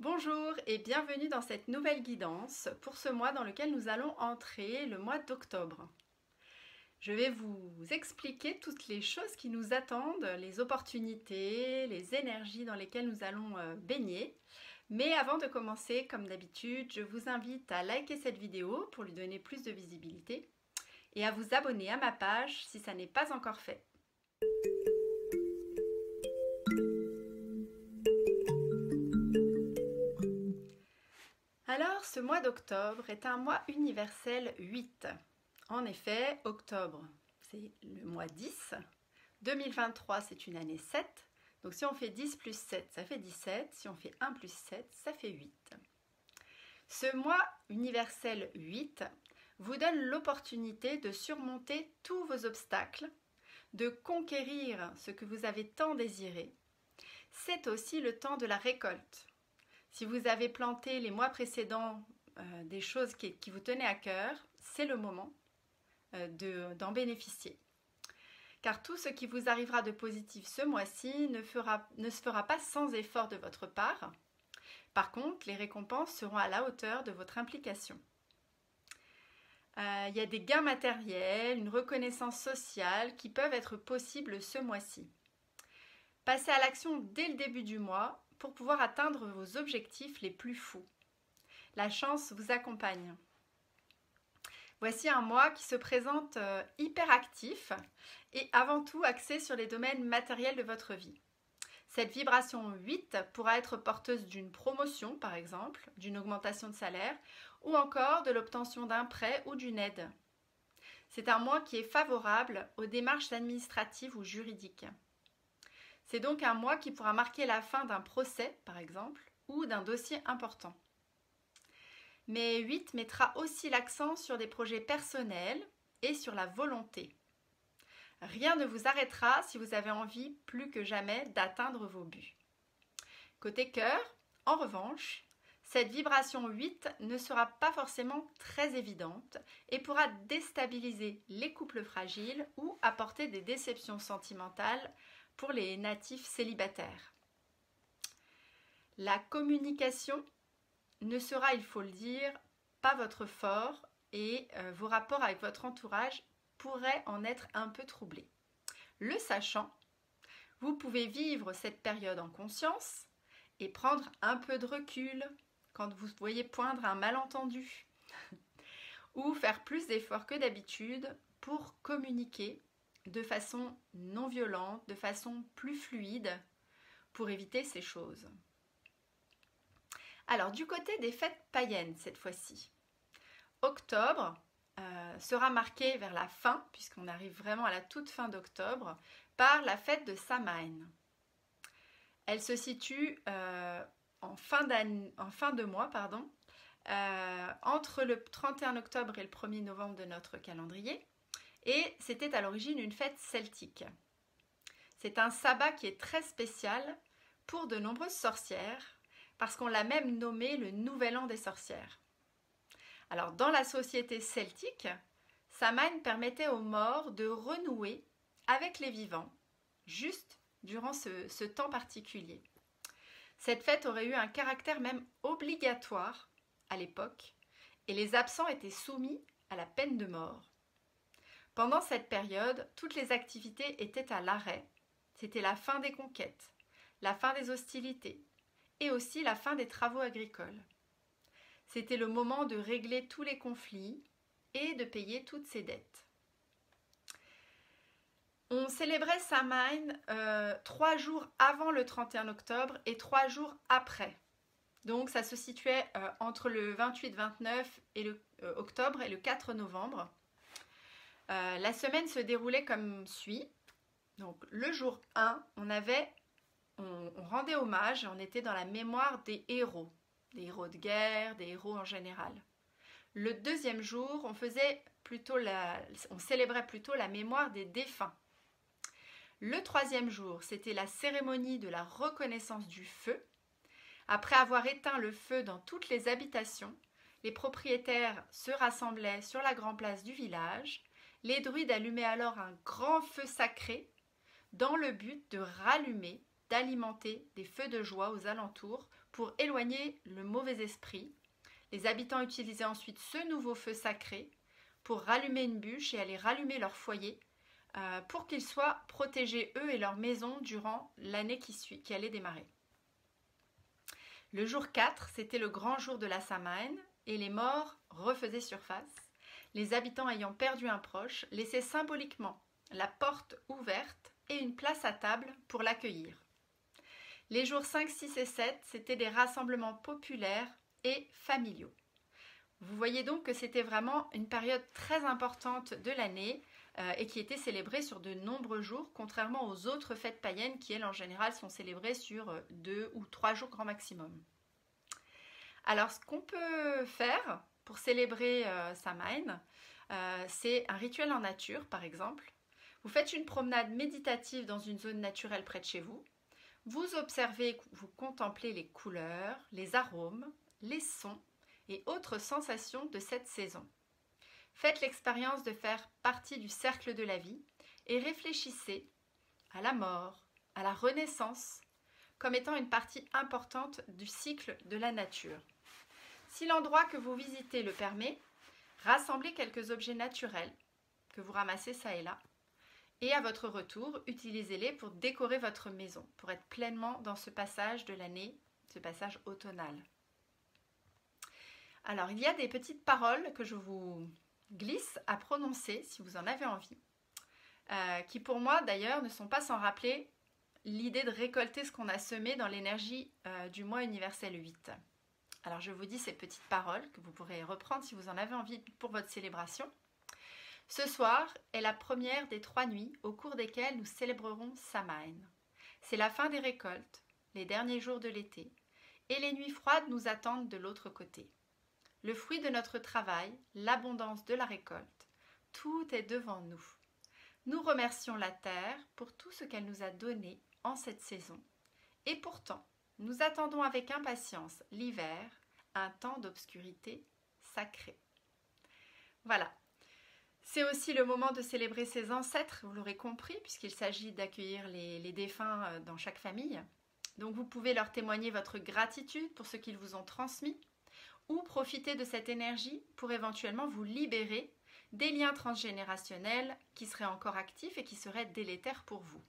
Bonjour et bienvenue dans cette nouvelle guidance pour ce mois dans lequel nous allons entrer, le mois d'octobre. Je vais vous expliquer toutes les choses qui nous attendent, les opportunités, les énergies dans lesquelles nous allons baigner. Mais avant de commencer, comme d'habitude, je vous invite à liker cette vidéo pour lui donner plus de visibilité et à vous abonner à ma page si ça n'est pas encore fait. Alors, ce mois d'octobre est un mois universel 8. En effet, octobre, c'est le mois 10. 2023, c'est une année 7. Donc, si on fait 10 plus 7, ça fait 17. Si on fait 1 plus 7, ça fait 8. Ce mois universel 8 vous donne l'opportunité de surmonter tous vos obstacles, de conquérir ce que vous avez tant désiré. C'est aussi le temps de la récolte. Si vous avez planté les mois précédents des choses qui vous tenaient à cœur, c'est le moment d'en bénéficier. Car tout ce qui vous arrivera de positif ce mois-ci ne se fera pas sans effort de votre part. Par contre, les récompenses seront à la hauteur de votre implication. Il y a des gains matériels, une reconnaissance sociale qui peuvent être possibles ce mois-ci. Passez à l'action dès le début du mois pour pouvoir atteindre vos objectifs les plus fous. La chance vous accompagne. Voici un mois qui se présente hyper actif et avant tout axé sur les domaines matériels de votre vie. Cette vibration 8 pourra être porteuse d'une promotion par exemple, d'une augmentation de salaire ou encore de l'obtention d'un prêt ou d'une aide. C'est un mois qui est favorable aux démarches administratives ou juridiques. C'est donc un mois qui pourra marquer la fin d'un procès, par exemple, ou d'un dossier important. Mais 8 mettra aussi l'accent sur des projets personnels et sur la volonté. Rien ne vous arrêtera si vous avez envie plus que jamais d'atteindre vos buts. Côté cœur, en revanche, cette vibration 8 ne sera pas forcément très évidente et pourra déstabiliser les couples fragiles ou apporter des déceptions sentimentales pour les natifs célibataires. La communication ne sera, il faut le dire, pas votre fort et vos rapports avec votre entourage pourraient en être un peu troublés. Le sachant, vous pouvez vivre cette période en conscience et prendre un peu de recul quand vous voyez poindre un malentendu ou faire plus d'efforts que d'habitude pour communiquer de façon non violente, de façon plus fluide, pour éviter ces choses. Alors, du côté des fêtes païennes, cette fois-ci, octobre sera marqué vers la fin, puisqu'on arrive vraiment à la toute fin d'octobre, par la fête de Samhain. Elle se situe en fin de mois, entre le 31 octobre et le 1er novembre de notre calendrier. Et c'était à l'origine une fête celtique. C'est un sabbat qui est très spécial pour de nombreuses sorcières, parce qu'on l'a même nommé le Nouvel An des sorcières. Alors, dans la société celtique, Samhain permettait aux morts de renouer avec les vivants, juste durant ce temps particulier. Cette fête aurait eu un caractère même obligatoire à l'époque, et les absents étaient soumis à la peine de mort. Pendant cette période, toutes les activités étaient à l'arrêt. C'était la fin des conquêtes, la fin des hostilités et aussi la fin des travaux agricoles. C'était le moment de régler tous les conflits et de payer toutes ses dettes. On célébrait Samhain 3 jours avant le 31 octobre et 3 jours après. Donc ça se situait entre le 28-29 octobre et le 4 novembre. La semaine se déroulait comme suit. Donc le jour 1, on rendait hommage, on était dans la mémoire des héros de guerre, des héros en général. Le deuxième jour, on célébrait plutôt la mémoire des défunts. Le troisième jour, c'était la cérémonie de la reconnaissance du feu. Après avoir éteint le feu dans toutes les habitations, les propriétaires se rassemblaient sur la grande place du village. Les druides allumaient alors un grand feu sacré dans le but de rallumer, d'alimenter des feux de joie aux alentours pour éloigner le mauvais esprit. Les habitants utilisaient ensuite ce nouveau feu sacré pour rallumer une bûche et aller rallumer leur foyer pour qu'ils soient protégés, eux et leur maison, durant l'année qui allait démarrer. Le jour 4, c'était le grand jour de la Samhain et les morts refaisaient surface. Les habitants ayant perdu un proche laissaient symboliquement la porte ouverte et une place à table pour l'accueillir. Les jours 5, 6 et 7, c'était des rassemblements populaires et familiaux. Vous voyez donc que c'était vraiment une période très importante de l'année et qui était célébrée sur de nombreux jours, contrairement aux autres fêtes païennes qui, elles, en général, sont célébrées sur 2 ou 3 jours grand maximum. Alors, ce qu'on peut faire pour célébrer Samhain, c'est un rituel en nature, par exemple. Vous faites une promenade méditative dans une zone naturelle près de chez vous. Vous observez, vous contemplez les couleurs, les arômes, les sons et autres sensations de cette saison. Faites l'expérience de faire partie du cercle de la vie et réfléchissez à la mort, à la renaissance, comme étant une partie importante du cycle de la nature. Si l'endroit que vous visitez le permet, rassemblez quelques objets naturels que vous ramassez ça et là. Et à votre retour, utilisez-les pour décorer votre maison, pour être pleinement dans ce passage de l'année, ce passage automnal. Alors, il y a des petites paroles que je vous glisse à prononcer si vous en avez envie, qui pour moi d'ailleurs ne sont pas sans rappeler l'idée de récolter ce qu'on a semé dans l'énergie du mois universel 8. Alors, je vous dis ces petites paroles que vous pourrez reprendre si vous en avez envie pour votre célébration. Ce soir est la première des 3 nuits au cours desquelles nous célébrerons Samhain. C'est la fin des récoltes, les derniers jours de l'été, et les nuits froides nous attendent de l'autre côté. Le fruit de notre travail, l'abondance de la récolte, tout est devant nous. Nous remercions la terre pour tout ce qu'elle nous a donné en cette saison. Et pourtant, nous attendons avec impatience l'hiver, un temps d'obscurité sacrée. Voilà. C'est aussi le moment de célébrer ses ancêtres, vous l'aurez compris, puisqu'il s'agit d'accueillir les défunts dans chaque famille. Donc vous pouvez leur témoigner votre gratitude pour ce qu'ils vous ont transmis, ou profiter de cette énergie pour éventuellement vous libérer des liens transgénérationnels qui seraient encore actifs et qui seraient délétères pour vous.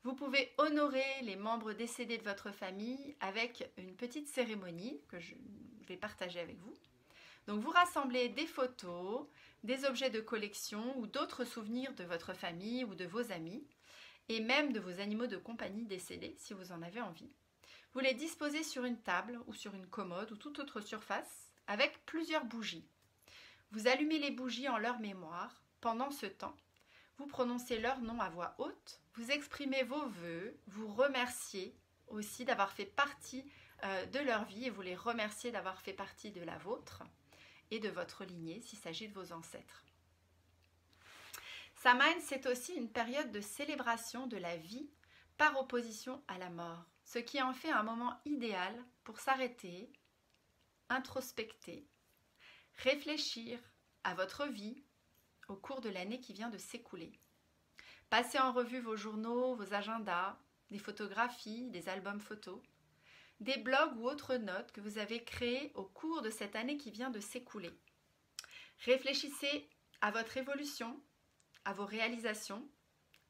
Vous pouvez honorer les membres décédés de votre famille avec une petite cérémonie que je vais partager avec vous. Donc vous rassemblez des photos, des objets de collection ou d'autres souvenirs de votre famille ou de vos amis et même de vos animaux de compagnie décédés si vous en avez envie. Vous les disposez sur une table ou sur une commode ou toute autre surface avec plusieurs bougies. Vous allumez les bougies en leur mémoire. Pendant ce temps, vous prononcez leur nom à voix haute, vous exprimez vos vœux, vous remerciez aussi d'avoir fait partie de leur vie et vous les remerciez d'avoir fait partie de la vôtre et de votre lignée s'il s'agit de vos ancêtres. Samhain, c'est aussi une période de célébration de la vie par opposition à la mort, ce qui en fait un moment idéal pour s'arrêter, introspecter, réfléchir à votre vie au cours de l'année qui vient de s'écouler. Passez en revue vos journaux, vos agendas, des photographies, des albums photos, des blogs ou autres notes que vous avez créées au cours de cette année qui vient de s'écouler. Réfléchissez à votre évolution, à vos réalisations,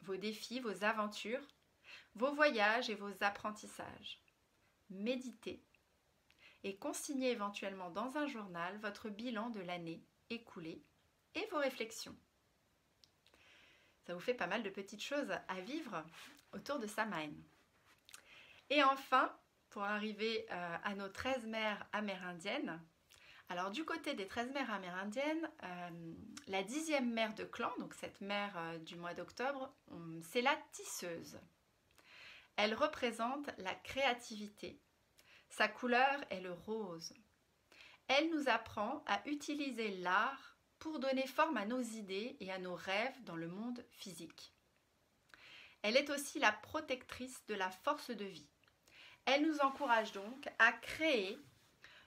vos défis, vos aventures, vos voyages et vos apprentissages. Méditez et consignez éventuellement dans un journal votre bilan de l'année écoulée et vos réflexions. Ça vous fait pas mal de petites choses à vivre autour de Samhain. Et enfin, pour arriver à nos 13 mères amérindiennes, alors du côté des 13 mères amérindiennes, la 10e mère de clan, donc cette mère du mois d'octobre, c'est la tisseuse. Elle représente la créativité. Sa couleur est le rose. Elle nous apprend à utiliser l'art pour donner forme à nos idées et à nos rêves dans le monde physique. Elle est aussi la protectrice de la force de vie. Elle nous encourage donc à créer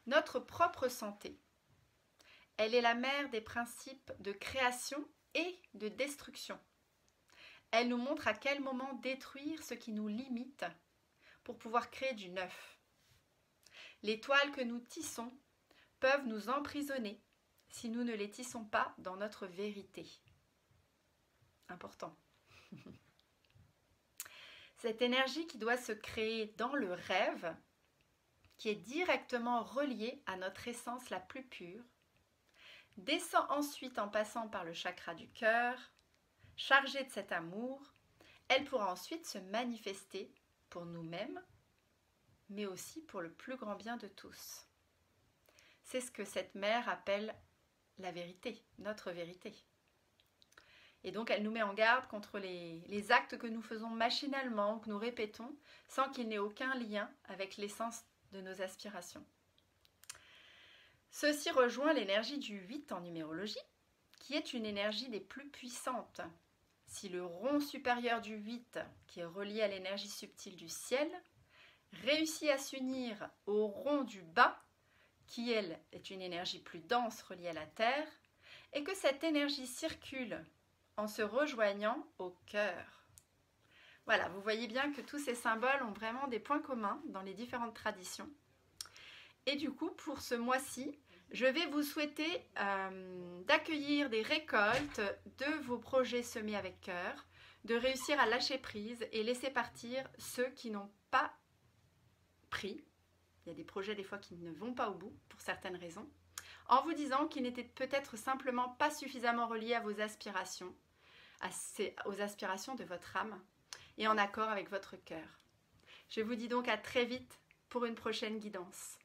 notre propre santé. Elle est la mère des principes de création et de destruction. Elle nous montre à quel moment détruire ce qui nous limite pour pouvoir créer du neuf. Les toiles que nous tissons peuvent nous emprisonner si nous ne les tissons pas dans notre vérité. Important. Cette énergie qui doit se créer dans le rêve, qui est directement reliée à notre essence la plus pure, descend ensuite en passant par le chakra du cœur, chargée de cet amour, elle pourra ensuite se manifester pour nous-mêmes, mais aussi pour le plus grand bien de tous. C'est ce que cette mère appelle la vérité, notre vérité. Et donc elle nous met en garde contre les actes que nous faisons machinalement, que nous répétons, sans qu'il n'ait aucun lien avec l'essence de nos aspirations. Ceci rejoint l'énergie du 8 en numérologie, qui est une énergie des plus puissantes. Si le rond supérieur du 8, qui est relié à l'énergie subtile du ciel, réussit à s'unir au rond du bas, qui elle est une énergie plus dense reliée à la terre, et que cette énergie circule en se rejoignant au cœur. Voilà, vous voyez bien que tous ces symboles ont vraiment des points communs dans les différentes traditions. Et du coup, pour ce mois-ci, je vais vous souhaiter d'accueillir des récoltes de vos projets semés avec cœur, de réussir à lâcher prise et laisser partir ceux qui n'ont pas pris. Il y a des projets des fois qui ne vont pas au bout pour certaines raisons, en vous disant qu'ils n'étaient peut-être simplement pas suffisamment reliés à vos aspirations, aux aspirations de votre âme et en accord avec votre cœur. Je vous dis donc à très vite pour une prochaine guidance.